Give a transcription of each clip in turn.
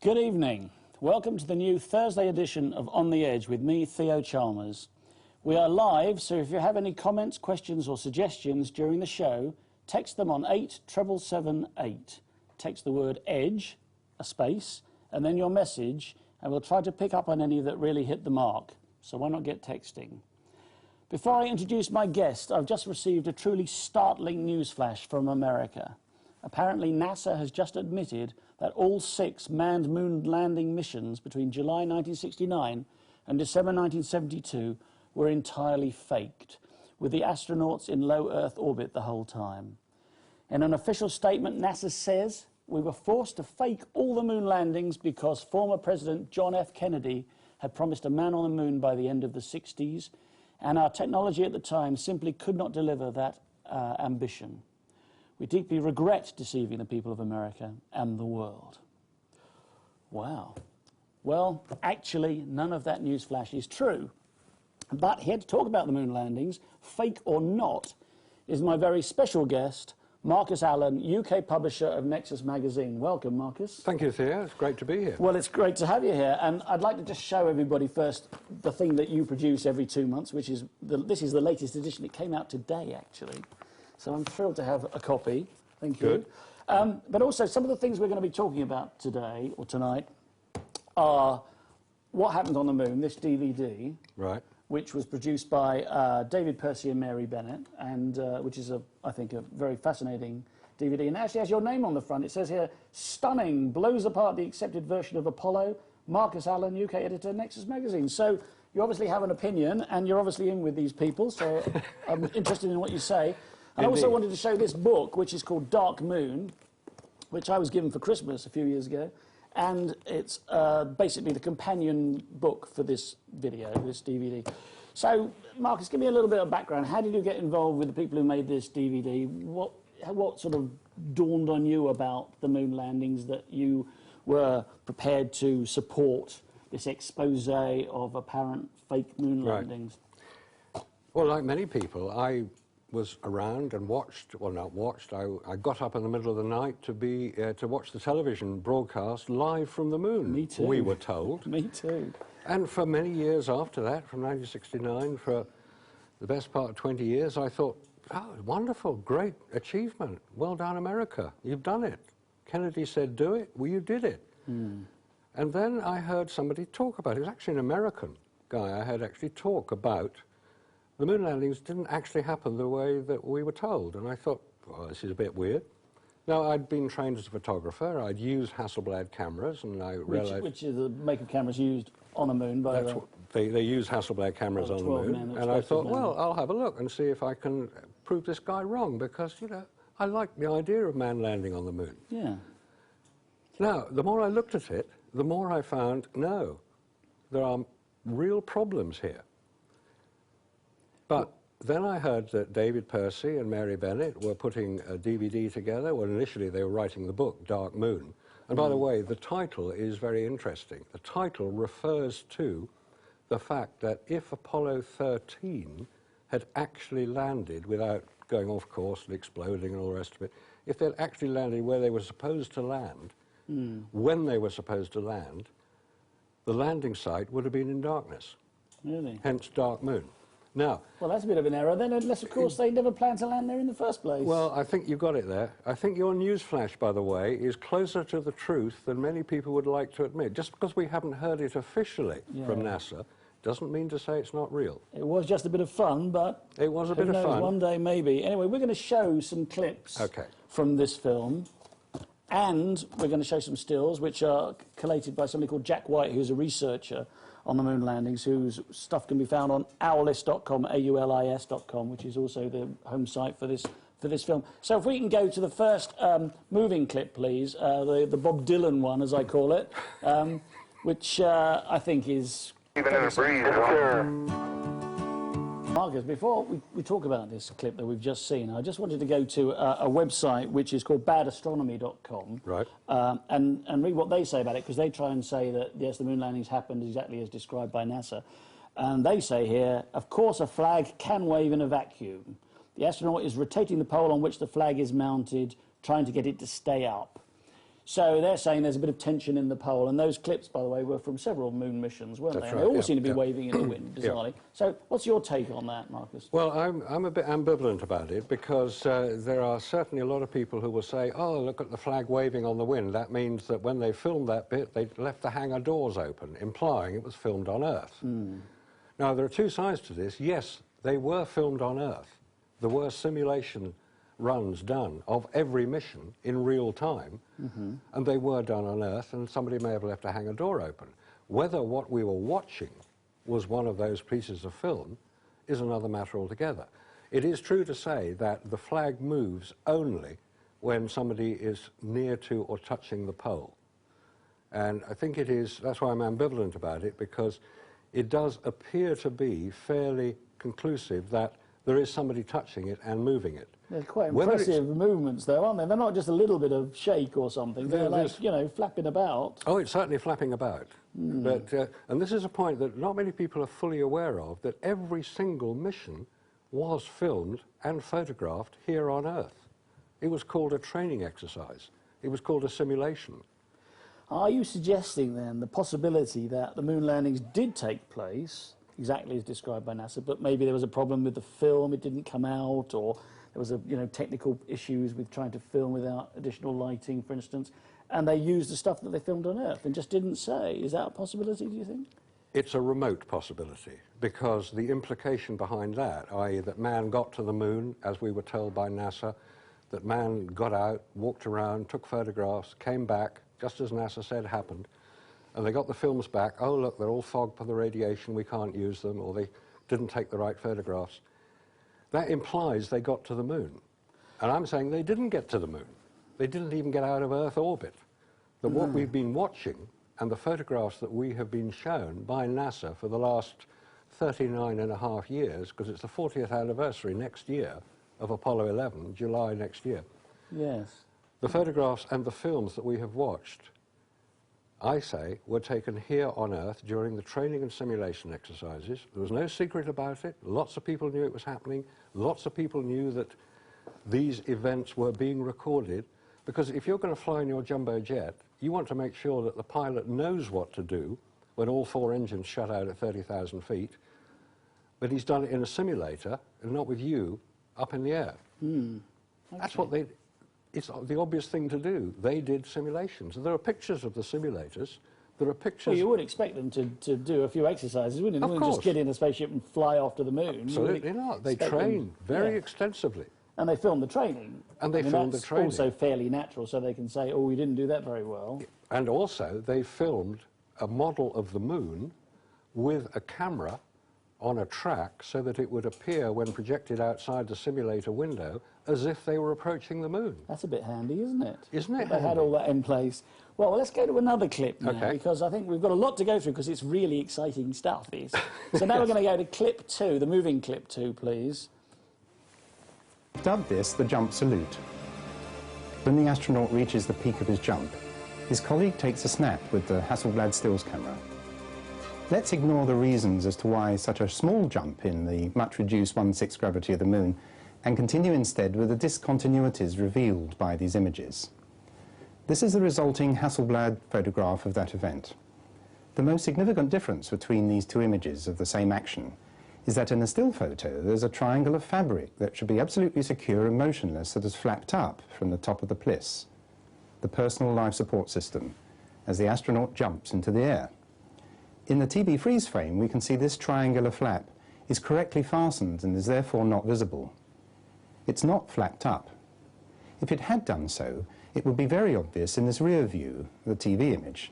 Good evening. Welcome to the new Thursday edition of On the Edge with me, Theo Chalmers. We are live, so if you have any comments, questions or suggestions during the show, text them on 87778. Text the word EDGE, a space, and then your message, and we'll try to pick up on any that really hit the mark. So why not get texting? Before I introduce my guest, I've just received a truly startling news flash from America. Apparently, NASA has just admitted that all 6 manned moon landing missions between July 1969 and December 1972 were entirely faked, with the astronauts in low Earth orbit the whole time. In an official statement, NASA says, "We were forced to fake all the moon landings because former President John F. Kennedy had promised a man on the moon by the end of the 60s, and our technology at the time simply could not deliver that ambition. We deeply regret deceiving the people of America and the world." Wow. Well, actually, none of that news flash is true. But here to talk about the moon landings, fake or not, is my very special guest, Marcus Allen, UK publisher of Nexus magazine. Welcome, Marcus. Thank you, Theo. It's great to be here. Well, it's great to have you here. And I'd like to just show everybody first the thing that you produce every 2 months, which is, this is the latest edition. It came out today, actually. So I'm thrilled to have a copy. Thank you. Good. But also, some of the things we're going to be talking about today, or tonight, are What Happened on the Moon, this DVD. Right. Which was produced by David Percy and Mary Bennett, and which is, I think, a very fascinating DVD. And it actually has your name on the front. It says here, "Stunning, blows apart the accepted version of Apollo, Marcus Allen, UK editor, Nexus magazine." So you obviously have an opinion, and you're obviously in with these people, so I'm interested in what you say. And I also wanted to show this book, which is called Dark Moon, which I was given for Christmas a few years ago. And it's basically the companion book for this video, this DVD. So, Marcus, give me a little bit of background. How did you get involved with the people who made this DVD? What sort of dawned on you about the moon landings that you were prepared to support this expose of apparent fake moon landings? Well, like many people, I was around and watched, well, not watched, I got up in the middle of the night to watch the television broadcast live from the moon. Me too. We were told. Me too. And for many years after that, from 1969, for the best part of 20 years, I thought, oh, wonderful, great achievement. Well done, America. You've done it. Kennedy said, do it. Well, you did it. And then I heard somebody talk about it. It was actually an American guy I heard actually talk about the moon landings didn't actually happen the way that we were told. And I thought, well, this is a bit weird. Now, I'd been trained as a photographer. I'd used Hasselblad cameras, and I realized... Which is the make of cameras used on the moon by the... They use Hasselblad cameras on the moon. And I thought, well, I'll have a look and see if I can prove this guy wrong, because, you know, I like the idea of man landing on the moon. Yeah. Now, the more I looked at it, the more I found, no, there are real problems here. But then I heard that David Percy and Mary Bennett were putting a DVD together. Well, initially they were writing the book, Dark Moon. And by the way, the title is very interesting. The title refers to the fact that if Apollo 13 had actually landed without going off course and exploding and all the rest of it, if they'd actually landed where they were supposed to land, when they were supposed to land, the landing site would have been in darkness. Really? Hence Dark Moon. Now, well, that's a bit of an error then, unless, of course, they never planned to land there in the first place. Well, I think you got it there. I think your news flash, by the way, is closer to the truth than many people would like to admit. Just because we haven't heard it officially from NASA doesn't mean to say it's not real. It was just a bit of fun, but... It was a bit of fun. One day, maybe. Anyway, we're going to show some clips from this film, and we're going to show some stills, which are collated by somebody called Jack White, who's a researcher on the moon landings, whose stuff can be found on owlis.com, AULIS.com, which is also the home site for this film. So if we can go to the first moving clip, please, the Bob Dylan one, as I call it, which I think is... Even in a breeze. Marcus, before we talk about this clip that we've just seen, I just wanted to go to a website which is called badastronomy.com and read what they say about it, because they try and say that, yes, the moon landings happened exactly as described by NASA. And they say here, of course a flag can wave in a vacuum. The astronaut is rotating the pole on which the flag is mounted, trying to get it to stay up. So they're saying there's a bit of tension in the pole, and those clips, by the way, were from several moon missions, weren't That's they? And right, they all yeah, seem to be yeah. waving in the wind, bizarrely. So what's your take on that, Marcus? Well, I'm a bit ambivalent about it because there are certainly a lot of people who will say, oh, look at the flag waving on the wind. That means that when they filmed that bit, they left the hangar doors open, implying it was filmed on Earth. Now, there are two sides to this. Yes, they were filmed on Earth. There were simulation runs done of every mission in real time, and they were done on Earth, and somebody may have left a hangar door open. Whether what we were watching was one of those pieces of film is another matter altogether. It is true to say that the flag moves only when somebody is near to or touching the pole. And I think it is, that's why I'm ambivalent about it, because it does appear to be fairly conclusive that there is somebody touching it and moving it. They're quite Whether impressive movements, though, aren't they? They're not just a little bit of shake or something. They're like, There's- you know, flapping about. Oh, it's certainly flapping about. But, and this is a point that not many people are fully aware of, that every single mission was filmed and photographed here on Earth. It was called a training exercise. It was called a simulation. Are you suggesting, then, the possibility that the moon landings did take place, exactly as described by NASA, but maybe there was a problem with the film, it didn't come out, or there was technical issues with trying to film without additional lighting, for instance, and they used the stuff that they filmed on Earth and just didn't say? Is that a possibility, do you think? It's a remote possibility, because the implication behind that, i.e. that man got to the moon, as we were told by NASA, that man got out, walked around, took photographs, came back, just as NASA said happened, and they got the films back. Oh, look, they're all fogged for the radiation, we can't use them, or they didn't take the right photographs. That implies they got to the moon. And I'm saying they didn't get to the moon. They didn't even get out of Earth orbit. That what we've been watching and the photographs that we have been shown by NASA for the last 39 and a half years, because it's the 40th anniversary next year of Apollo 11, July next year. Yes. The photographs and the films that we have watched, I say, were taken here on Earth during the training and simulation exercises. There was no secret about it. Lots of people knew it was happening. Lots of people knew that these events were being recorded, because if you're going to fly in your jumbo jet, you want to make sure that the pilot knows what to do when all four engines shut out at 30,000 feet, but he's done it in a simulator and not with you up in the air. That's what they... It's the obvious thing to do. They did simulations. There are pictures of the simulators. There are pictures... Well, you would expect them to do a few exercises, wouldn't you? They Of wouldn't just course. get in a spaceship and fly off to the moon. Absolutely not. They train very extensively. And they filmed the training. And they filmed the that's training. also fairly natural, so they can say, oh, we didn't do that very well. And also, they filmed a model of the moon with a camera on a track so that it would appear when projected outside the simulator window as if they were approaching the moon. That's a bit handy, isn't it? Isn't it They had handy? all that in place. Well, let's go to another clip now, Okay. because I think we've got a lot to go through, because it's really exciting stuff, this. So now we're going to go to clip 2, the moving clip 2, please. Dubbed this the jump salute. When the astronaut reaches the peak of his jump, his colleague takes a snap with the Hasselblad stills camera. Let's ignore the reasons as to why such a small jump in the much reduced 1/6 gravity of the moon, and continue instead with the discontinuities revealed by these images. This is the resulting Hasselblad photograph of that event. The most significant difference between these two images of the same action is that in a still photo there's a triangle of fabric that should be absolutely secure and motionless that has flapped up from the top of the Plis, the personal life support system, as the astronaut jumps into the air. In the TB freeze frame, we can see this triangular flap is correctly fastened and is therefore not visible. It's not flapped up. If it had done so, it would be very obvious in this rear view, the TV image.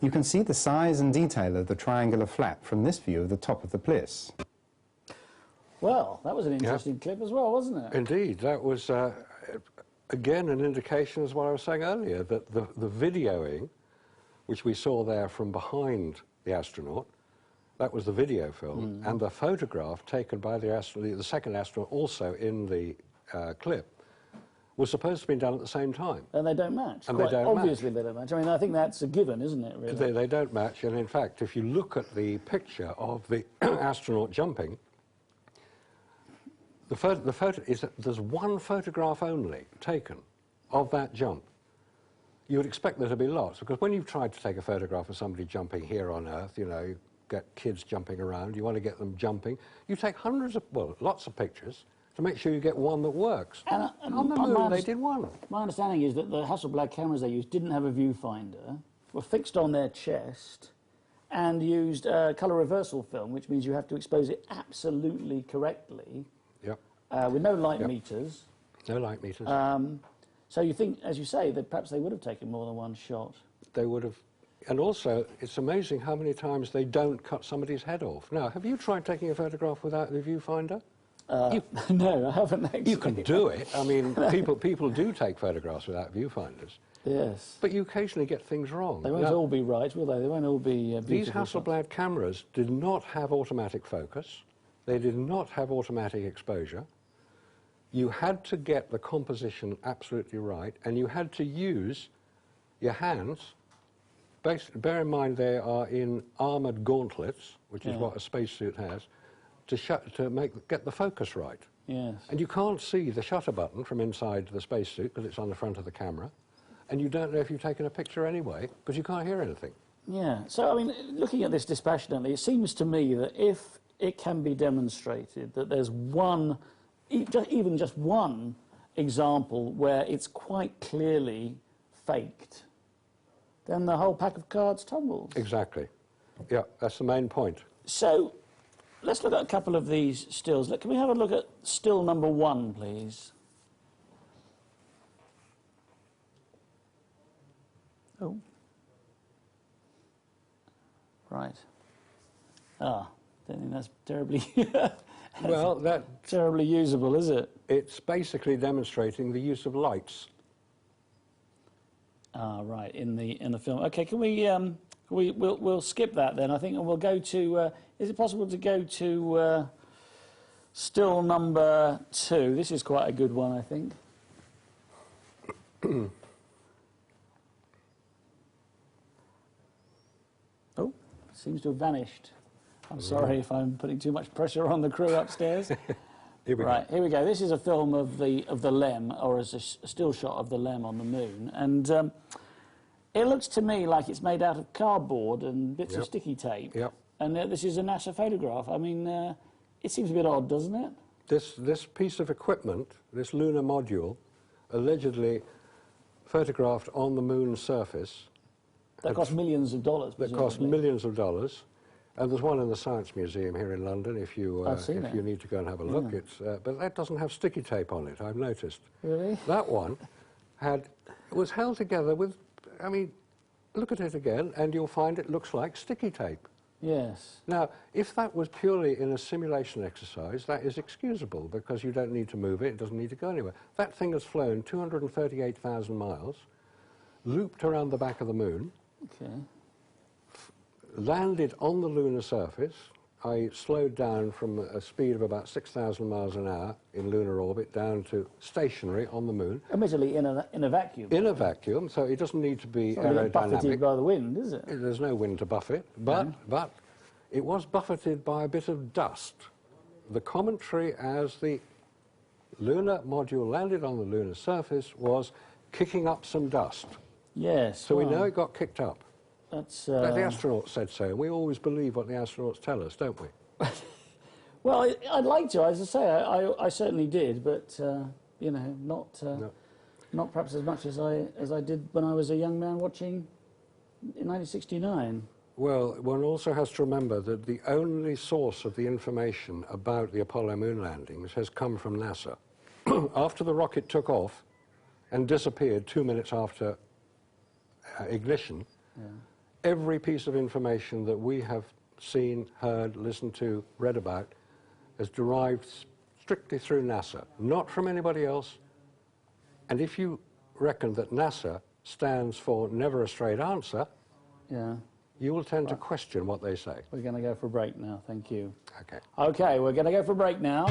You can see the size and detail of the triangular flap from this view of the top of the Plis. Well, that was an interesting clip as well, wasn't it? Indeed, that was, again, an indication, as what I was saying earlier, that the videoing, which we saw there from behind the astronaut, that was the video film, and the photograph taken by the second astronaut, also in the clip, was supposed to have been done at the same time. And they don't match. And they Quite don't obviously they don't match. I mean, I think that's a given, isn't it, really? They don't match, and in fact, if you look at the picture of the astronaut jumping, the photo is that there's one photograph only taken of that jump. you would expect there to be lots, because when you've tried to take a photograph of somebody jumping here on Earth, you know, you get kids jumping around, you want to get them jumping, you take lots of pictures to make sure you get one that works. And, on the moon, they did one. My understanding is that the Hasselblad cameras they used didn't have a viewfinder, were fixed on their chest, and used colour reversal film, which means you have to expose it absolutely correctly, Yep. with no light meters. No light meters. So you think, as you say, that perhaps they would have taken more than one shot. They would have. And also, it's amazing how many times they don't cut somebody's head off. Now, have you tried taking a photograph without the viewfinder? No, I haven't actually. You can do it. I mean, people do take photographs without viewfinders. Yes. But you occasionally get things wrong. They won't all be right, will they? They won't all be These beautiful Hasselblad cameras did not have automatic focus. They did not have automatic exposure. You had to get the composition absolutely right, and you had to use your hands. Bear in mind they are in armoured gauntlets, which is what a spacesuit has, to get the focus right. Yes. And you can't see the shutter button from inside the spacesuit because it's on the front of the camera. And you don't know if you've taken a picture anyway, because you can't hear anything. Yeah. So, I mean, looking at this dispassionately, it seems to me that if it can be demonstrated that there's one, even just one example where it's quite clearly faked, then the whole pack of cards tumbles. Exactly. Yeah, that's the main point. So, let's look at a couple of these stills. Can we have a look at still number 1, please? Oh. Right. Don't think that's terribly... Well, that terribly usable, is it? it's basically demonstrating the use of lights. Ah, right, in the film. Okay, can we'll skip that then, I think, and we'll go to... is it possible to go to still number 2? This is quite a good one, I think. Oh, seems to have vanished. I'm sorry if I'm putting too much pressure on the crew upstairs. Here we Right, here we go. This is a film of the LEM, or as a still shot of the LEM on the moon, and it looks to me like it's made out of cardboard and bits of sticky tape. Yep. And this is a NASA photograph. I mean, it seems a bit odd, doesn't it? This piece of equipment, this lunar module, allegedly photographed on the moon's surface. That cost millions of dollars. That cost presumably. millions of dollars. And there's one in the Science Museum here in London if you need to go and have a look. It's, but that doesn't have sticky tape on it, I've noticed. Really? That one was held together with, I mean, look at it again and you'll find it looks like sticky tape. Yes. Now, if that was purely in a simulation exercise, that is excusable because you don't need to move it, it doesn't need to go anywhere. That thing has flown 238,000 miles, looped around the back of the moon, Okay. landed on the lunar surface. I slowed down from a speed of about 6,000 miles an hour in lunar orbit down to stationary on the moon. Admittedly, in a vacuum. In a vacuum, so it doesn't need to be It's not really buffeted aerodynamic. by the wind, is it? There's no wind to buff it, but it was buffeted by a bit of dust. The commentary as the lunar module landed on the lunar surface was kicking up some dust. Yes. So we well, know it got kicked up. That's... The astronauts said so. We always believe what the astronauts tell us, don't we? Well, I'd like to. As I say, I certainly did, but you know, not perhaps as much as I did when I was a young man watching in 1969. Well, one also has to remember that the only source of the information about the Apollo moon landings has come from NASA. After the rocket took off and disappeared 2 minutes after ignition, every piece of information that we have seen, heard, listened to, read about is derived strictly through NASA, not from anybody else. And if you reckon that NASA stands for never a straight answer, you will tend to question what they say. We're going to go for a break now. Thank you. Okay. Okay, we're going to go for a break now.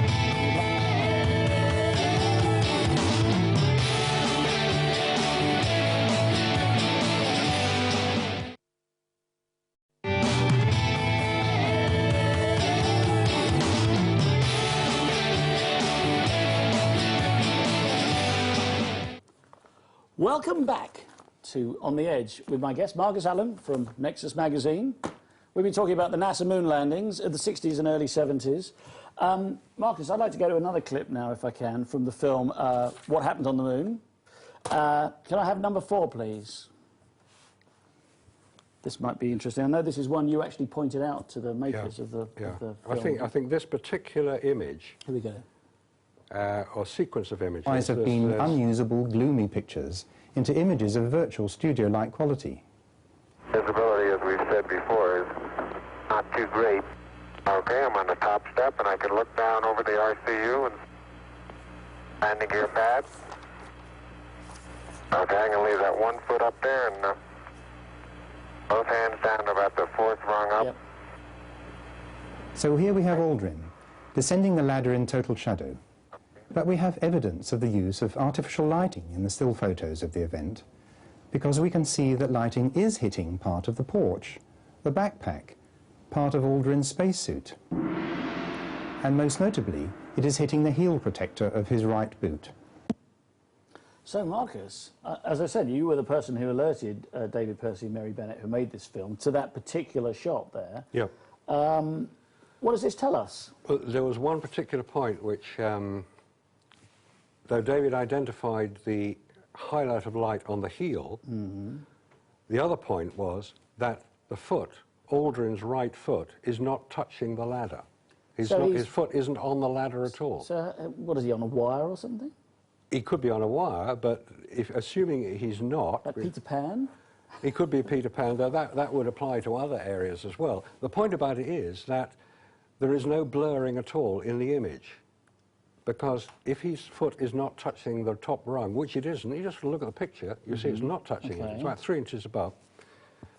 Welcome back to On the Edge with my guest, Marcus Allen from Nexus Magazine. We've been talking about the NASA moon landings of the 60s and early 70s. Marcus, I'd like to go to another clip now, if I can, from the film What Happened on the Moon. Can I have number 4, please? This might be interesting. I know this is one you actually pointed out to the makers of the film. I think this particular image... Here we go. Or sequence of images... Have been unusable, gloomy pictures into images of virtual studio-like quality. Visibility, as we've said before, is not too great. Okay, I'm on the top step, and I can look down over the RCU and landing gear pad. Okay, I'm going to leave that 1 foot up there and both hands down to about the 4th rung up. Yep. So here we have Aldrin, descending the ladder in total shadow. But we have evidence of the use of artificial lighting in the still photos of the event, because we can see that lighting is hitting part of the porch, the backpack, part of Aldrin's spacesuit. And most notably, it is hitting the heel protector of his right boot. So, Marcus, as I said, you were the person who alerted David Percy and Mary Bennett, who made this film, to that particular shot there. Yep. What does this tell us? Well, there was one particular point which, though David identified the highlight of light on the heel, the other point was that the foot, Aldrin's right foot, is not touching the ladder. His foot isn't on the ladder at all. So, what is he, on a wire or something? He could be on a wire, but assuming he's not... Like Peter Pan? He could be Peter Pan, though that would apply to other areas as well. The point about it is that there is no blurring at all in the image, because if his foot is not touching the top rung, which it isn't, you just look at the picture, you see it's not touching it. It's about 3 inches above.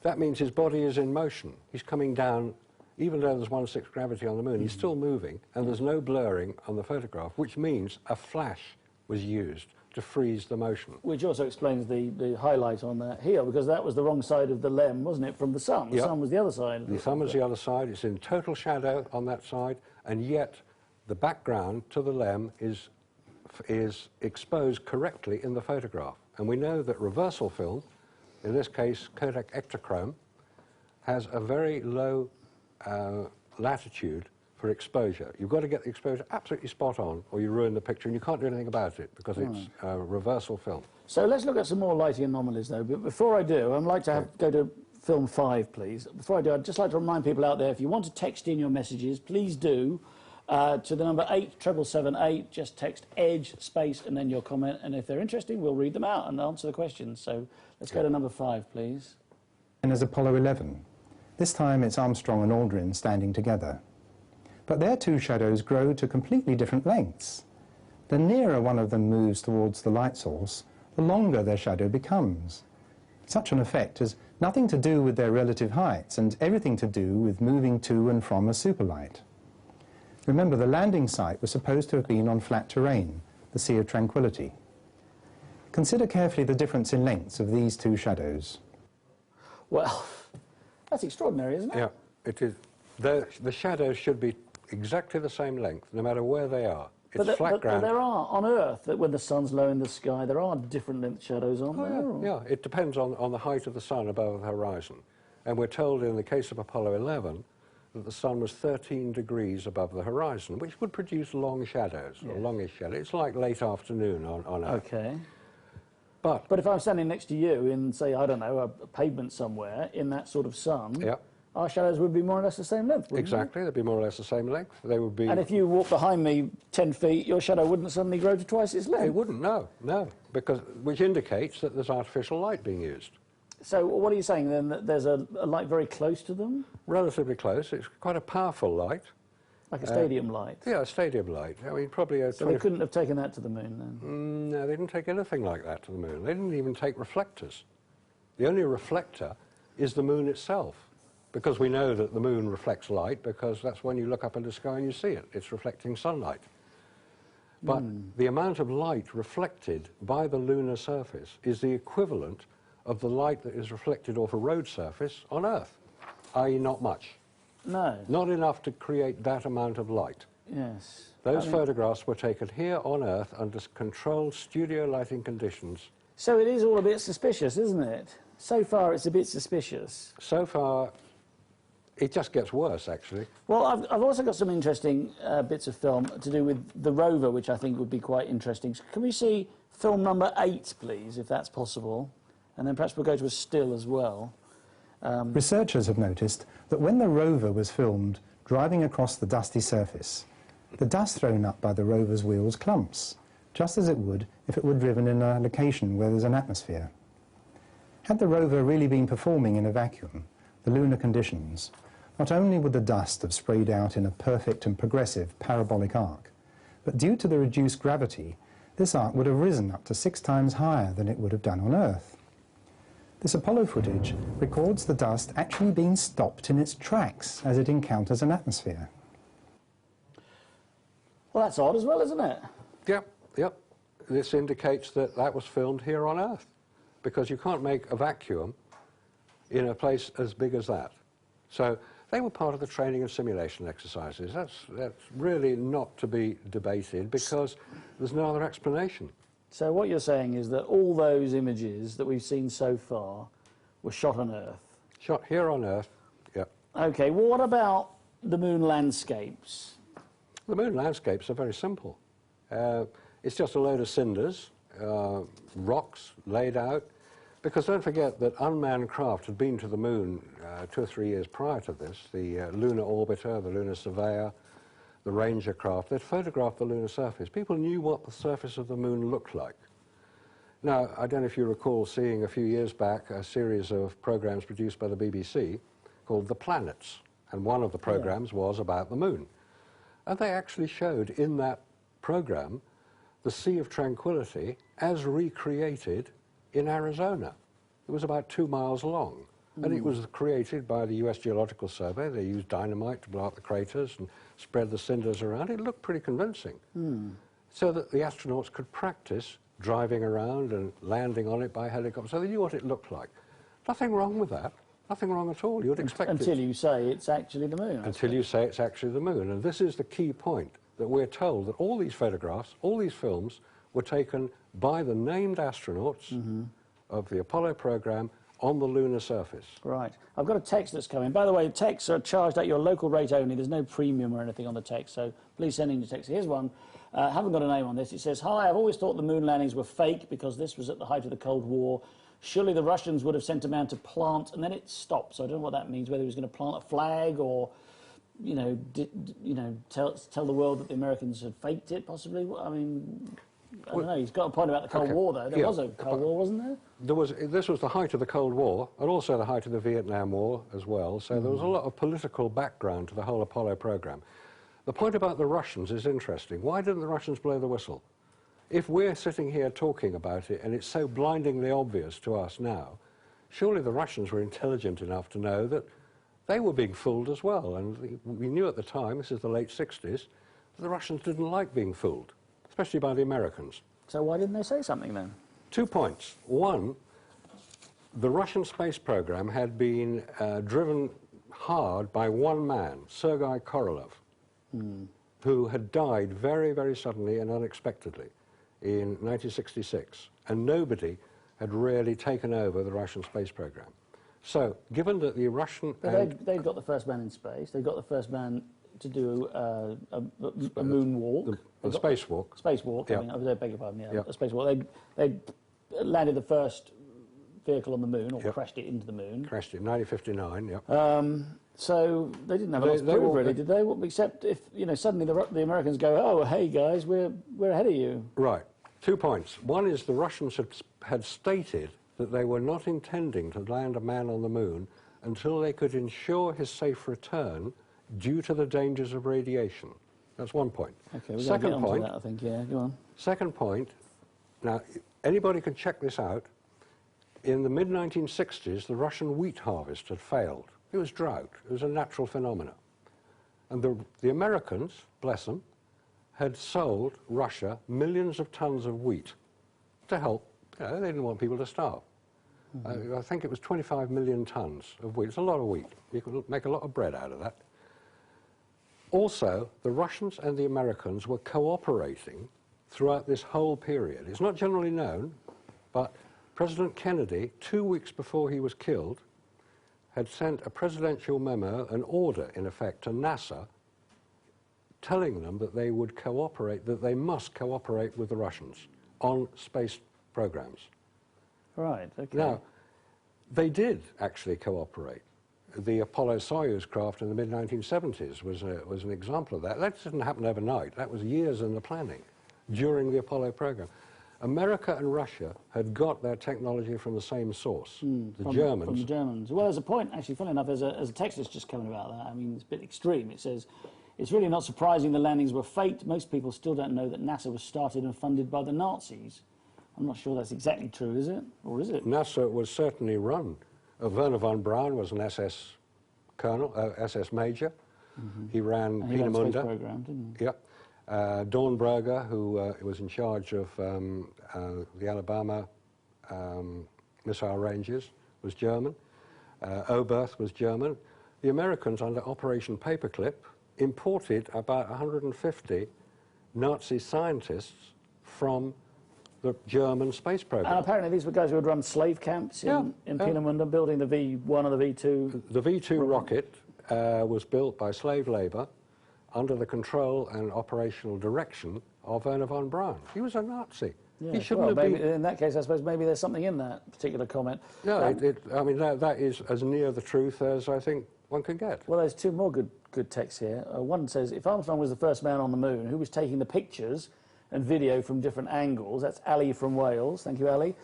That means his body is in motion. He's coming down, even though there's 1/6 gravity on the moon, he's still moving, and there's no blurring on the photograph, which means a flash was used to freeze the motion. Which also explains the highlight on that heel, because that was the wrong side of the lem, wasn't it, from the sun? The sun was the other side. The sun was the other side. It's in total shadow on that side, and yet the background to the lem is exposed correctly in the photograph. And we know that reversal film, in this case Kodak Ektachrome, has a very low latitude for exposure. You've got to get the exposure absolutely spot on, or you ruin the picture, and you can't do anything about it because it's reversal film. So let's look at some more lighting anomalies, though. But before I do, I'd like to go to film 5, please. Before I do, I'd just like to remind people out there, if you want to text in your messages, please do to the number 87778. Just text EDGE, space, and then your comment. And if they're interesting, we'll read them out and answer the questions. So let's go to number 5, please. And as Apollo 11. This time it's Armstrong and Aldrin standing together. But their two shadows grow to completely different lengths. The nearer one of them moves towards the light source, the longer their shadow becomes. Such an effect has nothing to do with their relative heights and everything to do with moving to and from a superlight. Remember, the landing site was supposed to have been on flat terrain, the Sea of Tranquility. Consider carefully the difference in lengths of these two shadows. Well, that's extraordinary, isn't it? Yeah, it is. The shadows should be exactly the same length, no matter where they are. It's flat ground. But there are, on Earth, that when the sun's low in the sky, there are different length shadows on there. Yeah, it depends on the height of the sun above the horizon. And we're told in the case of Apollo 11 that the sun was 13 degrees above the horizon, which would produce long shadows, or longish shadows. It's like late afternoon on Earth. Okay. But if I'm standing next to you in, say, I don't know, a pavement somewhere, in that sort of sun, our shadows would be more or less the same length, wouldn't exactly, they'd be more or less the same length. They would be... And if you walk behind me 10 feet, your shadow wouldn't suddenly grow to twice its length? It wouldn't, no, because, which indicates that there's artificial light being used. So what are you saying, then, that there's a light very close to them? Relatively close. It's quite a powerful light. Like a stadium light? Yeah, a stadium light. I mean, probably a... So they couldn't have taken that to the moon, then? No, they didn't take anything like that to the moon. They didn't even take reflectors. The only reflector is the moon itself, because we know that the moon reflects light, because that's when you look up in the sky and you see it. It's reflecting sunlight. But the amount of light reflected by the lunar surface is the equivalent of the light that is reflected off a road surface on Earth, i.e. not much. No. Not enough to create that amount of light. Yes. Those photographs were taken here on Earth under controlled studio lighting conditions So it is all a bit suspicious, isn't it? So far, it's a bit suspicious. So far, it just gets worse, actually. Well, I've also got some interesting bits of film to do with the rover, which I think would be quite interesting. So can we see film number 8, please, if that's possible? And then perhaps we'll go to a still as well. Researchers have noticed that when the rover was filmed driving across the dusty surface, the dust thrown up by the rover's wheels clumps, just as it would if it were driven in a location where there's an atmosphere. Had the rover really been performing in a vacuum, the lunar conditions, not only would the dust have sprayed out in a perfect and progressive parabolic arc, but due to the reduced gravity, this arc would have risen up to 6 times higher than it would have done on Earth. This Apollo footage records the dust actually being stopped in its tracks as it encounters an atmosphere. Well, that's odd as well, isn't it? Yep, yep. This indicates that that was filmed here on Earth, because you can't make a vacuum in a place as big as that. So they were part of the training and simulation exercises. That's really not to be debated, because there's no other explanation. So what you're saying is that all those images that we've seen so far were shot on Earth? Shot here on Earth, yep. OK, well, what about the moon landscapes? The moon landscapes are very simple. It's just a load of cinders, rocks laid out, because don't forget that unmanned craft had been to the moon 2 or 3 years prior to this. The Lunar Orbiter, the Lunar Surveyor, the Ranger craft, they'd photographed the lunar surface. People knew what the surface of the moon looked like. Now, I don't know if you recall seeing a few years back a series of programs produced by the BBC called The Planets, and one of the programs was about the moon. And they actually showed in that program the Sea of Tranquility as recreated in Arizona. It was about 2 miles long, and it was created by the US Geological Survey. They used dynamite to blow up the craters and spread the cinders around. It looked pretty convincing, so that the astronauts could practice driving around and landing on it by helicopter, so they knew what it looked like. Nothing wrong with that. Nothing wrong at all. You would expect it. Until you say it's actually the moon. Until you say it's actually the moon. And this is the key point, that we're told that all these photographs, all these films, were taken by the named astronauts of the Apollo program on the lunar surface. Right. I've got a text that's coming. By the way, texts are charged at your local rate only. There's no premium or anything on the text, so please send in your text. Here's one. Haven't got a name on this. It says, "Hi, I've always thought the moon landings were fake because this was at the height of the Cold War. Surely the Russians would have sent a man to plant," and then it stopped. So I don't know what that means, whether he was going to plant a flag or, you know, tell the world that the Americans had faked it, possibly. I mean, I don't know. He's got a point about the Cold War, though. There was a Cold War, wasn't there? This was the height of the Cold War, and also the height of the Vietnam War as well, so there was a lot of political background to the whole Apollo program. The point about the Russians is interesting. Why didn't the Russians blow the whistle? If we're sitting here talking about it, and it's so blindingly obvious to us now, surely the Russians were intelligent enough to know that they were being fooled as well, and we knew at the time, this is the late 60s, that the Russians didn't like being fooled, especially by the Americans. So why didn't they say something then? 2 points. One, the Russian space program had been driven hard by one man, Sergei Korolev, who had died very, very suddenly and unexpectedly in 1966, and nobody had really taken over the Russian space program. So, given that the Russian... But they've got the first man in space, they've got the first man to do a moonwalk. The spacewalk. Spacewalk, Yeah. I mean, I beg your pardon, Yeah. a spacewalk. They landed the first vehicle on the moon, or Yep. crashed it into the moon. Crashed in 1959, yep. So they didn't have a lot to prove, really, did they? Except if, you know, suddenly the Americans go, "Oh, hey guys, we're ahead of you." Right. 2 points. One is the Russians had stated that they were not intending to land a man on the moon until they could ensure his safe return due to the dangers of radiation. That's 1 point. Okay, we're Second going to get point. onto that, I think. Yeah, go on. Second point. Now, anybody can check this out. In the mid-1960s, the Russian wheat harvest had failed. It was drought. It was a natural phenomenon. And the Americans, bless them, had sold Russia millions of tons of wheat to help. You know, they didn't want people to starve. I think it was 25 million tons of wheat. It's a lot of wheat. You could make a lot of bread out of that. Also, the Russians and the Americans were cooperating throughout this whole period. It's not generally known, but President Kennedy, 2 weeks before he was killed, had sent a presidential memo, an order, in effect, to NASA, telling them that they would cooperate, that they must cooperate with the Russians on space programs. Right, okay. Now, they did actually cooperate. The Apollo-Soyuz craft in the mid-1970s was an example of that. That didn't happen overnight. That was years in the planning during the Apollo program. America and Russia had got their technology from the same source, the Germans. From the Germans. Well, there's a point, actually, funny enough, there's a text that's just coming about that. I mean, it's a bit extreme. It says, it's really not surprising the landings were faked. Most people still don't know that NASA was started and funded by the Nazis. I'm not sure that's exactly true, is it? Or is it? NASA was certainly run. Werner von Braun was an SS colonel, SS major. He ran And he ran the space Peenemünde. program, didn't he? Yep. Dornberger, who was in charge of the Alabama missile ranges, was German. Oberth was German. The Americans, under Operation Paperclip, imported about 150 Nazi scientists from the German space program. And apparently these were guys who had run slave camps in Peenemünde, building the V1 and the V2. The V2 rocket was built by slave labor under the control and operational direction of Werner von Braun. He was a Nazi. Yeah, He shouldn't have maybe, been... in that case, I suppose maybe there's something in that particular comment. No, I mean, that is as near the truth as I think one can get. Well, there's two more good texts here. One says, if Armstrong was the first man on the moon, who was taking the pictures and video from different angles? That's Ali from Wales. Thank you, Ali.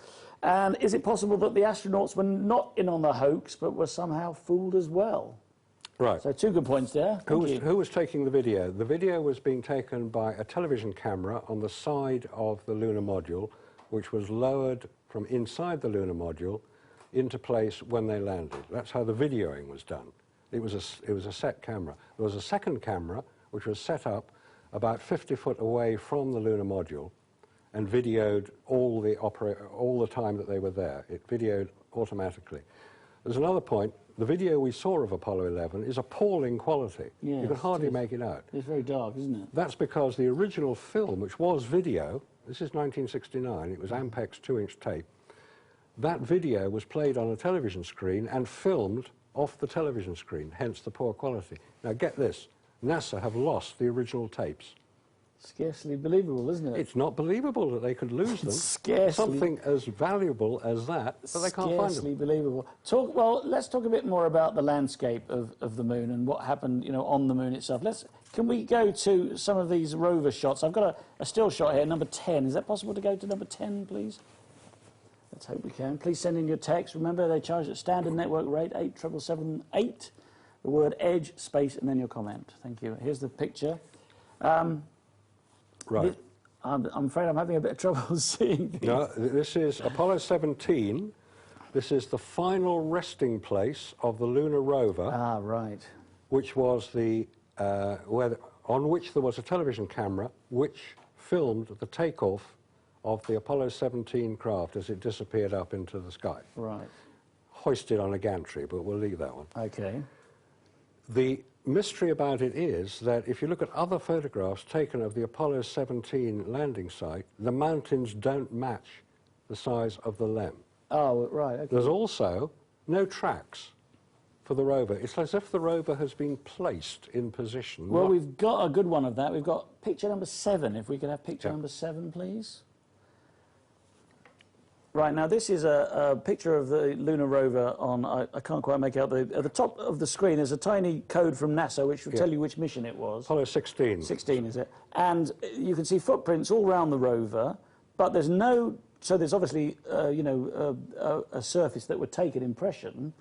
And is it possible that the astronauts were not in on the hoax, but were somehow fooled as well? Right. So two good points there. Who was taking the video? The video was being taken by a television camera on the side of the lunar module, which was lowered from inside the lunar module into place when they landed. That's how the videoing was done. It was a set camera. There was a second camera which was set up about 50 foot away from the lunar module and videoed all the time that they were there. It videoed automatically. There's another point. The video we saw of Apollo 11 is appalling quality. Yes, you can hardly make it out. It's very dark, isn't it? That's because the original film, which was video, this is 1969, it was Ampex 2-inch tape, that video was played on a television screen and filmed off the television screen, hence the poor quality. Now get this, NASA have lost the original tapes. Scarcely believable, isn't it? It's not believable that they could lose them. Scarcely. Something as valuable as that, but they can't find Scarcely them. believable. Well, let's talk a bit more about the landscape of the moon and what happened, you know, on the moon itself. Can we go to some of these rover shots? I've got a still shot here, number 10. Is that possible to go to number 10, please? Let's hope we can. Please send in your text. Remember, they charge at standard network rate, 87778. The word EDGE, space, and then your comment. Thank you. Here's the picture. Right. I'm afraid I'm having a bit of trouble seeing these. No, this is Apollo 17. This is the final resting place of the lunar rover. Ah, right. Which was on which there was a television camera which filmed the takeoff of the Apollo 17 craft as it disappeared up into the sky. Right. Hoisted on a gantry, but we'll leave that one. Okay. The mystery about it is that if you look at other photographs taken of the Apollo 17 landing site, the mountains don't match the size of the LEM. Oh, right. Okay. There's also no tracks for the rover. It's as if the rover has been placed in position. Well, we've got a good one of that. We've got picture number 7. If we could have picture number 7, please. Right, now this is a picture of the lunar rover on, I can't quite make out, at the top of the screen is a tiny code from NASA which will tell you which mission it was. Apollo 16. 16, is it? And you can see footprints all around the rover, but there's no, so there's obviously, a surface that would take an impression,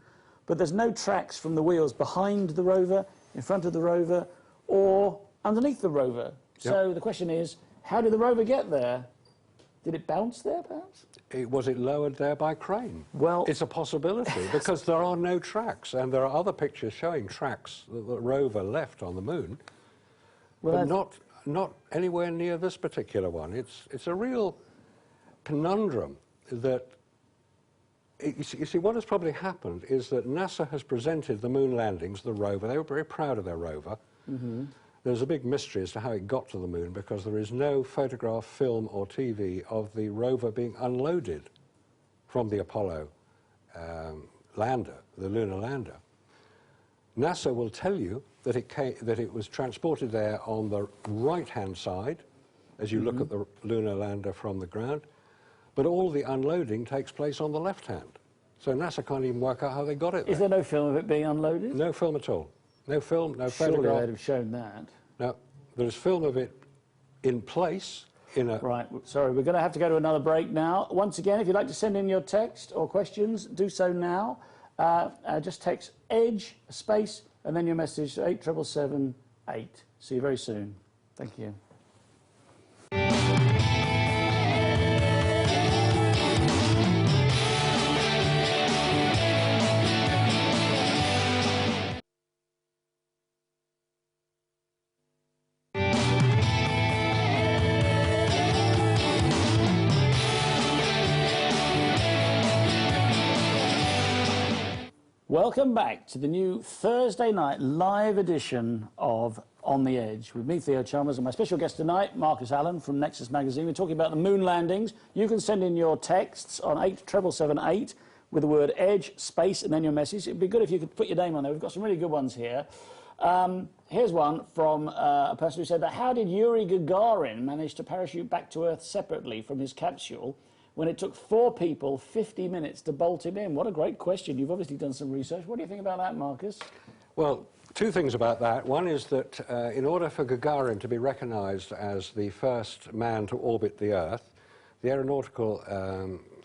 but there's no tracks from the wheels behind the rover, in front of the rover, or underneath the rover. So the question is, how did the rover get there? Did it bounce there, perhaps? Was it lowered there by crane? Well, it's a possibility because there are no tracks, and there are other pictures showing tracks that the rover left on the moon, but not anywhere near this particular one. It's a real conundrum that. You see, what has probably happened is that NASA has presented the moon landings, the rover. They were very proud of their rover. Mm-hmm. There's a big mystery as to how it got to the moon because there is no photograph, film or TV of the rover being unloaded from the Apollo lander, the lunar lander, NASA will tell you that it was transported there on the right-hand side, as you look at the lunar lander from the ground, but all the unloading takes place on the left hand. So NASA can't even work out how they got it there. Is there no film of it being unloaded? No film at all. No film, no Surely photograph. they'd have shown that. No, there's film of it in place in a... Right, sorry, we're going to have to go to another break now. Once again, if you'd like to send in your text or questions, do so now. Just text EDGE, space, and then your message to 87778. See you very soon. Thank you. Welcome back to the new Thursday night live edition of On the Edge with me, Theo Chalmers, and my special guest tonight, Marcus Allen from Nexus Magazine. We're talking about the moon landings. You can send in your texts on 87778 with the word EDGE, space, and then your message. It'd be good if you could put your name on there. We've got some really good ones here. Here's one from a person who said that how did Yuri Gagarin manage to parachute back to Earth separately from his capsule when it took 4 people 50 minutes to bolt him in? What a great question. You've obviously done some research. What do you think about that, Marcus? Well, 2 things about that. One is that in order for Gagarin to be recognised as the first man to orbit the Earth, the Aeronautical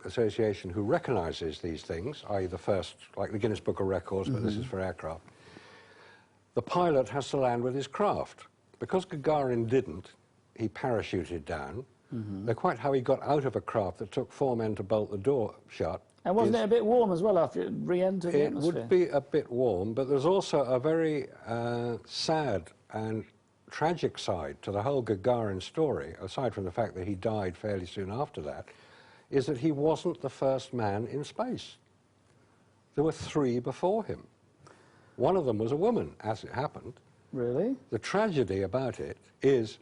Association, who recognises these things, i.e. the first, like the Guinness Book of Records, but this is for aircraft, the pilot has to land with his craft. Because Gagarin didn't, he parachuted down. They're quite how he got out of a craft that took 4 men to bolt the door shut. And wasn't it a bit warm as well after it re-entered the atmosphere? It would be a bit warm, but there's also a very sad and tragic side to the whole Gagarin story, aside from the fact that he died fairly soon after that, is that he wasn't the first man in space. There were 3 before him. One of them was a woman, as it happened. Really? The tragedy about it is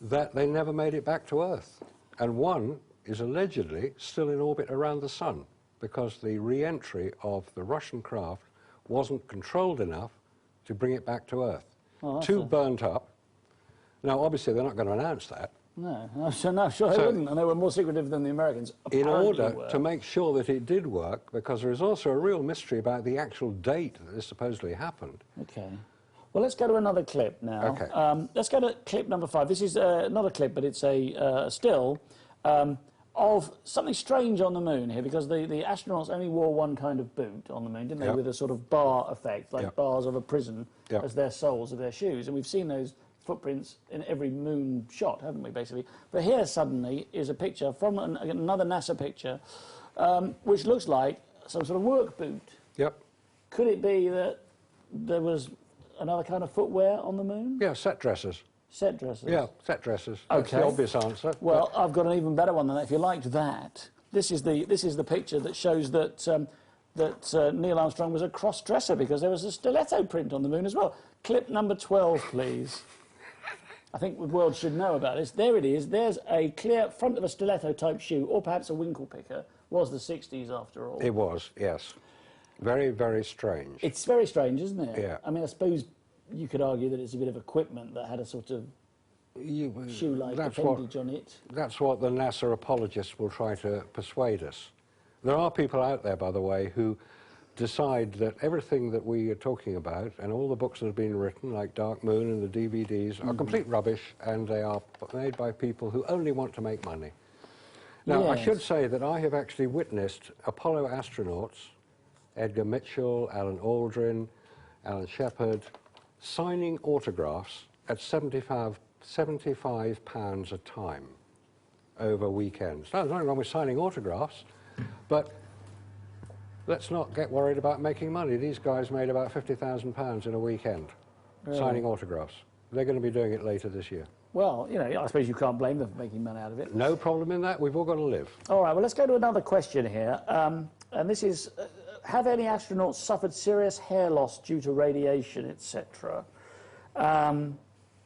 that they never made it back to Earth. And one is allegedly still in orbit around the Sun because the re-entry of the Russian craft wasn't controlled enough to bring it back to Earth. Oh, 2 burnt up. Now, obviously, they're not going to announce that. No, sure they wouldn't. And they were more secretive than the Americans In apparently order were. to make sure that it did work, because there is also a real mystery about the actual date that this supposedly happened. Okay. Well, let's go to another clip now. Okay. Let's go to clip number 5. This is not a clip, but it's a still of something strange on the moon here, because the astronauts only wore one kind of boot on the moon, didn't they, Yep. with a sort of bar effect, like Yep. bars of a prison Yep. as their soles of their shoes. And we've seen those footprints in every moon shot, haven't we, basically? But here, suddenly, is a picture from another NASA picture, which looks like some sort of work boot. Yep. Could it be that there was another kind of footwear on the moon? Yeah, set dressers. Set dressers? Yeah, set dressers. That's Okay. the obvious answer. Well, I've got an even better one than that. If you liked that, this is the picture that shows that Neil Armstrong was a cross-dresser because there was a stiletto print on the moon as well. Clip number 12, please. I think the world should know about this. There it is. There's a clear front of a stiletto-type shoe, or perhaps a winkle picker. Was the 60s, after all. It was, yes. Very, very strange. It's very strange, isn't it? Yeah. I mean, I suppose you could argue that it's a bit of equipment that had a sort of shoe-like appendage on it. That's what the NASA apologists will try to persuade us. There are people out there, by the way, who decide that everything that we are talking about and all the books that have been written, like Dark Moon and the DVDs, are complete rubbish, and they are made by people who only want to make money. Now, I Yes. should say that I have actually witnessed Apollo astronauts, Edgar Mitchell, Alan Aldrin, Alan Shepard, signing autographs at £75 a time over weekends. Now, there's nothing wrong with signing autographs, but let's not get worried about making money. These guys made about £50,000 in a weekend signing autographs. They're going to be doing it later this year. Well, you know, I suppose you can't blame them for making money out of it. No problem in that. We've all got to live. All right, well, let's go to another question here. And this is, have any astronauts suffered serious hair loss due to radiation, etc.? And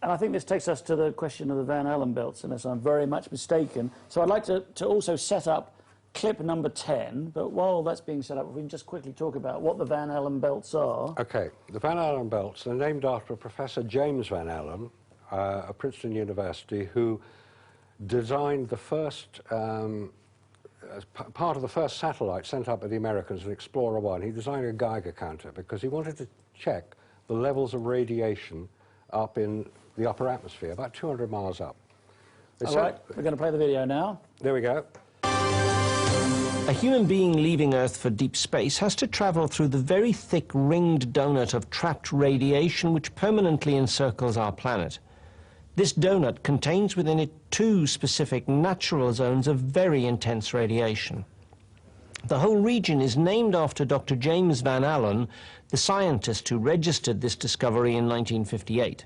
I think this takes us to the question of the Van Allen belts, unless I'm very much mistaken. So I'd like to also set up clip number 10, but while that's being set up, we can just quickly talk about what the Van Allen belts are. Okay, the Van Allen belts, they're named after Professor James Van Allen of Princeton University, who designed the first, as part of the first satellite sent up by the Americans, an Explorer 1. He designed a Geiger counter because he wanted to check the levels of radiation up in the upper atmosphere, about 200 miles up. All right, we're going to play the video now. There we go. A human being leaving Earth for deep space has to travel through the very thick ringed donut of trapped radiation which permanently encircles our planet. This donut contains within it two specific natural zones of very intense radiation. The whole region is named after Dr. James Van Allen, the scientist who registered this discovery in 1958.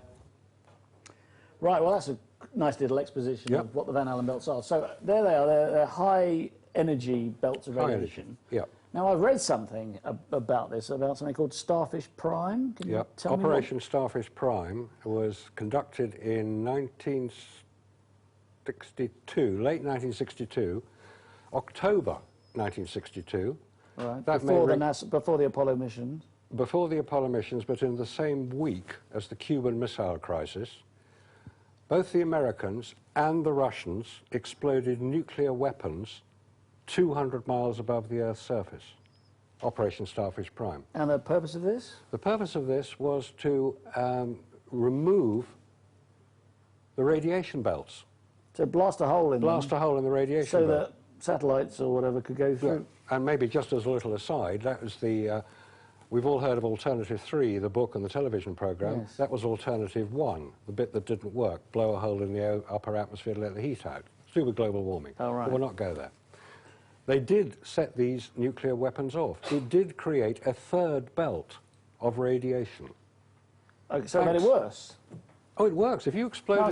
Right, well, that's a nice little exposition of what the Van Allen belts are. So there they are, they're high energy belts of radiation. Yeah. Now, I've read something about this, about something called Starfish Prime. Can you tell me Operation Starfish Prime was conducted in 1962, late 1962, October 1962. Right, That before the Apollo missions. Before the Apollo missions, but in the same week as the Cuban Missile Crisis, both the Americans and the Russians exploded nuclear weapons 200 miles above the Earth's surface. Operation Starfish Prime. And the purpose of this? The purpose of this was to remove the radiation belts. To blast a hole in Blast a hole in the radiation so belt. that satellites or whatever could go through. Yeah. And maybe just as a little aside, that was the... we've all heard of Alternative 3, the book and the television programme. Yes. That was Alternative 1, the bit that didn't work, blow a hole in the upper atmosphere to let the heat out. It's to do with global warming. Oh, right. But we'll not go there. They did set these nuclear weapons off. It did create a third belt of radiation. Okay, so it made it worse? Oh, it works. If you explode... No,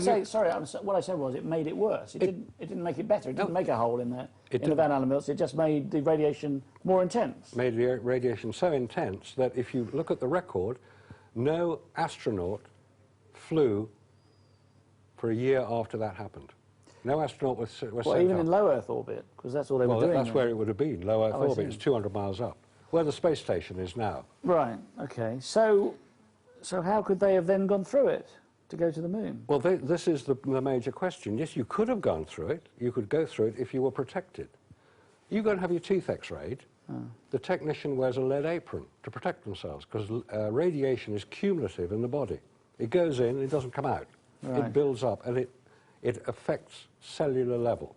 what I said was it made it worse. It didn't make it better. It didn't make a hole in there, in the Van Allen belts. It just made the radiation more intense. Made the radiation so intense that if you look at the record, no astronaut flew for a year after that happened. No astronaut was sent Well, even up. in low Earth orbit, because that's all they were doing. That's where it would have been, low Earth Oh, I orbit. see. It's 200 miles up, where the space station is now. Right, okay. So how could they have then gone through it to go to the moon? Well, this is the major question. Yes, you could have gone through it. You could go through it if you were protected. You go and have your teeth x-rayed. The technician wears a lead apron to protect themselves because radiation is cumulative in the body. It goes in, it doesn't come out. Right. It builds up and it affects cellular level.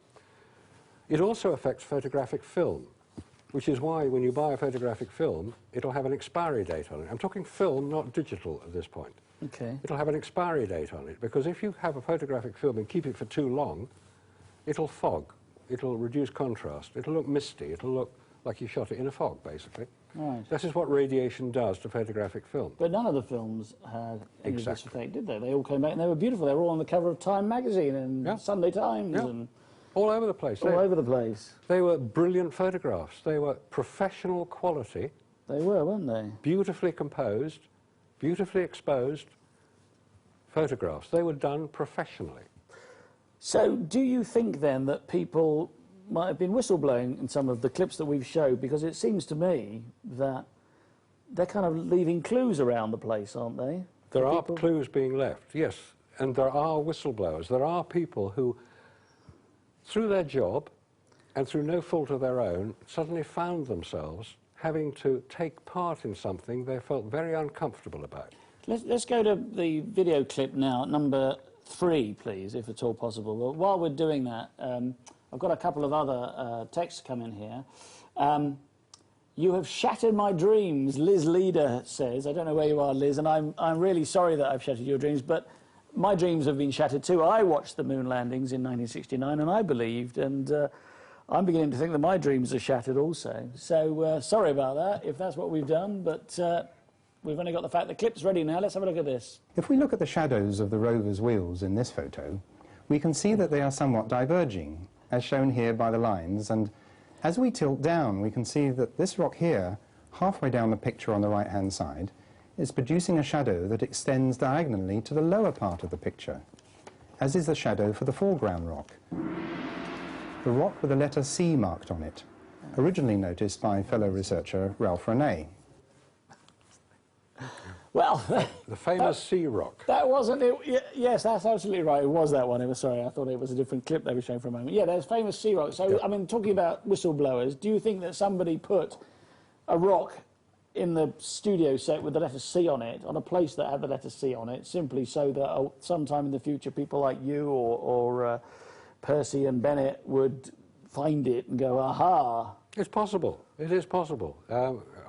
It also affects photographic film, which is why when you buy a photographic film, it'll have an expiry date on it. I'm talking film, not digital at this point. Okay. It'll have an expiry date on it, because if you have a photographic film and keep it for too long, it'll fog, it'll reduce contrast, it'll look misty, it'll look like you shot it in a fog, basically. Right. This is what radiation does to photographic film. But none of the films had any of this Exactly. effect, did they? They all came back and they were beautiful. They were all on the cover of Time magazine and Sunday Times and All over the place. all over the place. They were brilliant photographs. They were professional quality, They were, weren't they? beautifully composed, beautifully exposed photographs. They were done professionally. So do you think then that people might have been whistleblowing in some of the clips that we've showed? Because it seems to me that they're kind of leaving clues around the place, aren't they? There are clues being left, yes, and there are whistleblowers. There are people who, through their job and through no fault of their own, suddenly found themselves having to take part in something they felt very uncomfortable about. Let's go to the video clip now, number 3, please, if at all possible. Well, while we're doing that, I've got a couple of other texts come in here. You have shattered my dreams, Liz Leader says. I don't know where you are, Liz, and I'm really sorry that I've shattered your dreams, but my dreams have been shattered too. I watched the moon landings in 1969, and I believed, and I'm beginning to think that my dreams are shattered also. So sorry about that, if that's what we've done, but we've only got the fact the clip's ready now. Let's have a look at this. If we look at the shadows of the rover's wheels in this photo, we can see that they are somewhat diverging, as shown here by the lines, and as we tilt down, we can see that this rock here, halfway down the picture on the right-hand side, is producing a shadow that extends diagonally to the lower part of the picture, as is the shadow for the foreground rock. The the rock with the letter C marked on it, originally noticed by fellow researcher Ralph Renee. Well, The famous sea rock. that wasn't it. Yes, that's absolutely right. It was that one. It was, sorry, I thought it was a different clip they were showing for a moment. Yeah, there's famous sea rock. So, I mean, talking about whistleblowers, do you think that somebody put a rock in the studio set with the letter C on it, on a place that had the letter C on it, simply so that sometime in the future people like you or Percy and Bennett would find it and go, aha? It's possible. It is possible.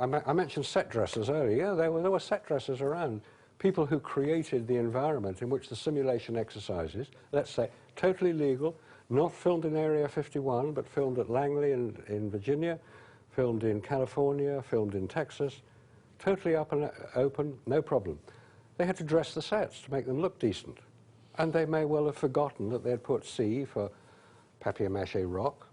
I mentioned set dressers earlier. Yeah, there were set dressers around. People who created the environment in which the simulation exercises, let's say, totally legal, not filmed in Area 51, but filmed at Langley in Virginia, filmed in California, filmed in Texas, totally up and open, no problem. They had to dress the sets to make them look decent. And they may well have forgotten that they'd put C for papier-mâché rock,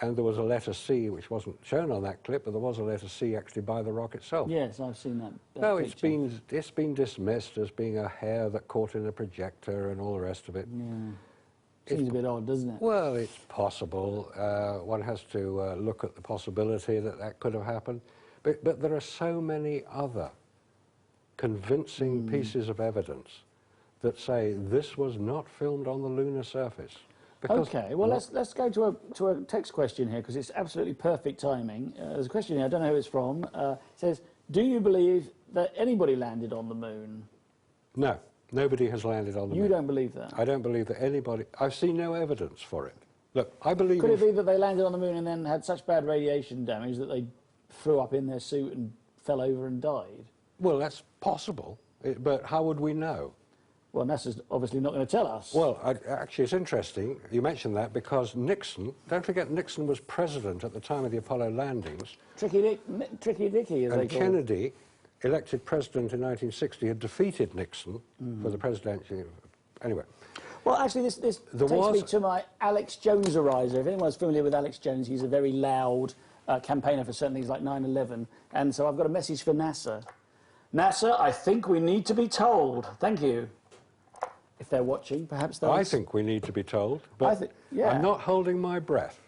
and there was a letter C which wasn't shown on that clip, but there was a letter C actually by the rock itself. Yes, I've seen that. No, picture. it's been dismissed as being a hair that caught in a projector and all the rest of it. Yeah. Seems a bit odd, doesn't it? Well, it's possible. One has to look at the possibility that that could have happened. But there are so many other convincing pieces of evidence that say this was not filmed on the lunar surface. Because Okay, well, let's go to a text question here, because it's absolutely perfect timing. There's a question here, I don't know who it's from. It says, do you believe that anybody landed on the moon? No, nobody has landed on the moon. You don't believe that? I don't believe that anybody... I've seen no evidence for it. Look, I believe... Could it be that they landed on the moon and then had such bad radiation damage that they threw up in their suit and fell over and died? Well, that's possible, but how would we know? Well, NASA's obviously not going to tell us. Well, actually, it's interesting you mentioned that, because Nixon, don't forget Nixon was president at the time of the Apollo landings. Tricky Dicky, as they And call it. Kennedy, elected president in 1960, had defeated Nixon for the presidency. Anyway. Well, actually, this takes me to my Alex Joneserizer. If anyone's familiar with Alex Jones, he's a very loud campaigner for certain things like 9/11. And so I've got a message for NASA. NASA, I think we need to be told. Thank you. If they're watching, perhaps they'll... I think we need to be told, but yeah. I'm not holding my breath.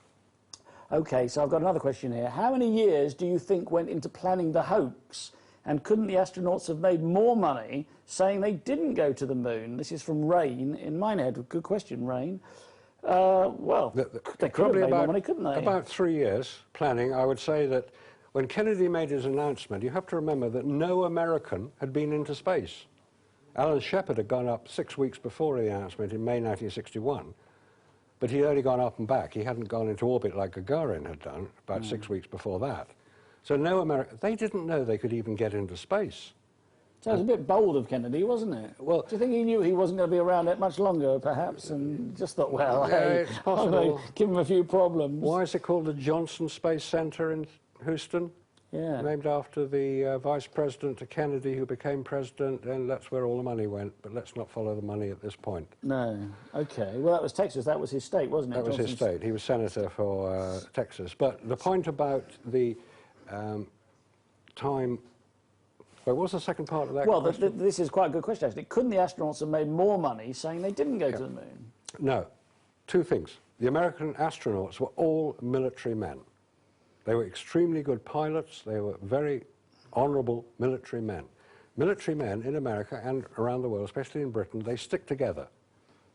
OK, so I've got another question here. How many years do you think went into planning the hoax? And couldn't the astronauts have made more money saying they didn't go to the moon? This is from Rain in Minehead. Good question, Rain. Well, they could have made more money, couldn't they? About 3 years planning. I would say that when Kennedy made his announcement, you have to remember that no American had been into space. Alan Shepard had gone up 6 weeks before the announcement in May 1961, but he'd only gone up and back. He hadn't gone into orbit like Gagarin had done about 6 weeks before that. So no American... They didn't know they could even get into space. So it was a bit bold of Kennedy, wasn't it? Well, do you think he knew he wasn't going to be around that much longer, perhaps, and just thought, well, hey, it's possible. Give him a few problems? Why is it called the Johnson Space Center in Houston? Yeah. Named after the vice president to Kennedy, who became president, and that's where all the money went. But let's not follow the money at this point. No. OK. Well, that was Texas. That was his state, wasn't it? That was his state. He was senator for Texas. But the point about the time... What was the second part of that question? Well, this is quite a good question, actually. Couldn't the astronauts have made more money saying they didn't go to the moon? No. Two things. The American astronauts were all military men. They were extremely good pilots. They were very honourable military men. Military men in America and around the world, especially in Britain, they stick together.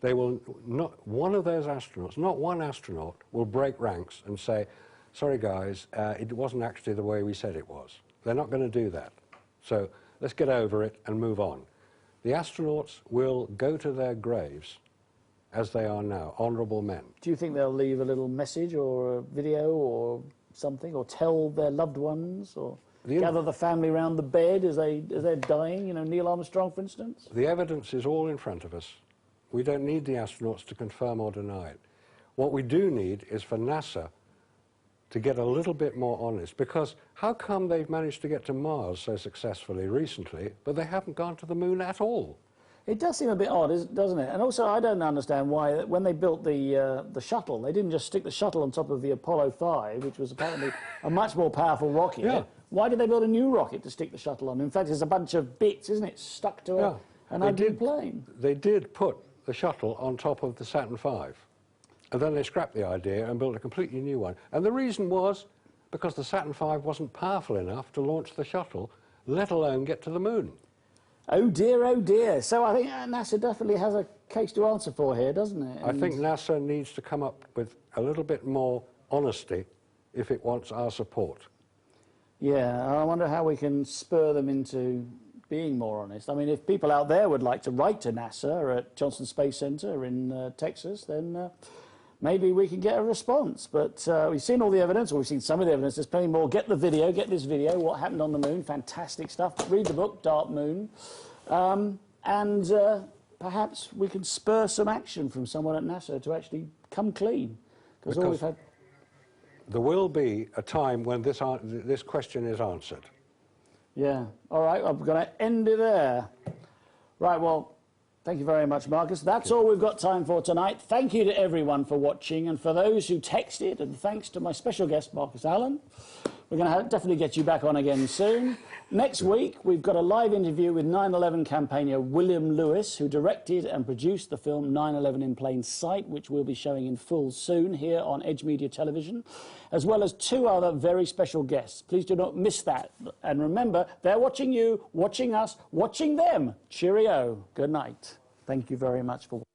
They will not... One of those astronauts, not one astronaut, will break ranks and say, sorry, guys, it wasn't actually the way we said it was. They're not going to do that. So let's get over it and move on. The astronauts will go to their graves as they are now, honourable men. Do you think they'll leave a little message or a video or something, or tell their loved ones, or gather the family around the bed as they're dying? You know, Neil Armstrong, for instance? The evidence is all in front of us. We don't need the astronauts to confirm or deny it. What we do need is for NASA to get a little bit more honest, because how come they've managed to get to Mars so successfully recently, but they haven't gone to the moon at all? It does seem a bit odd, doesn't it? And also, I don't understand why, when they built the shuttle, they didn't just stick the shuttle on top of the Apollo 5, which was apparently a much more powerful rocket. Yeah. Why did they build a new rocket to stick the shuttle on? In fact, it's a bunch of bits, isn't it, stuck to an ugly plane. They did put the shuttle on top of the Saturn V. And then they scrapped the idea and built a completely new one. And the reason was because the Saturn V wasn't powerful enough to launch the shuttle, let alone get to the moon. Oh dear, oh dear. So I think NASA definitely has a case to answer for here, doesn't it? I think NASA needs to come up with a little bit more honesty if it wants our support. Yeah, I wonder how we can spur them into being more honest. I mean, if people out there would like to write to NASA at Johnson Space Center in Texas, then maybe we can get a response. But we've seen all the evidence, or we've seen some of the evidence. There's plenty more. Get the video, get this video, what happened on the moon. Fantastic stuff. Read the book, Dark Moon. And perhaps we can spur some action from someone at NASA to actually come clean. Because all we've had... There will be a time when this question is answered. Yeah. All right, I'm going to end it there. Right, well, thank you very much, Marcus. That's all we've got time for tonight. Thank you to everyone for watching, and for those who texted, and thanks to my special guest, Marcus Allen. We're going to definitely get you back on again soon. Next week, we've got a live interview with 9/11 campaigner William Lewis, who directed and produced the film 9/11 in Plain Sight, which we'll be showing in full soon here on Edge Media Television, as well as 2 other very special guests. Please do not miss that. And remember, they're watching you, watching us, watching them. Cheerio. Good night. Thank you very much for watching.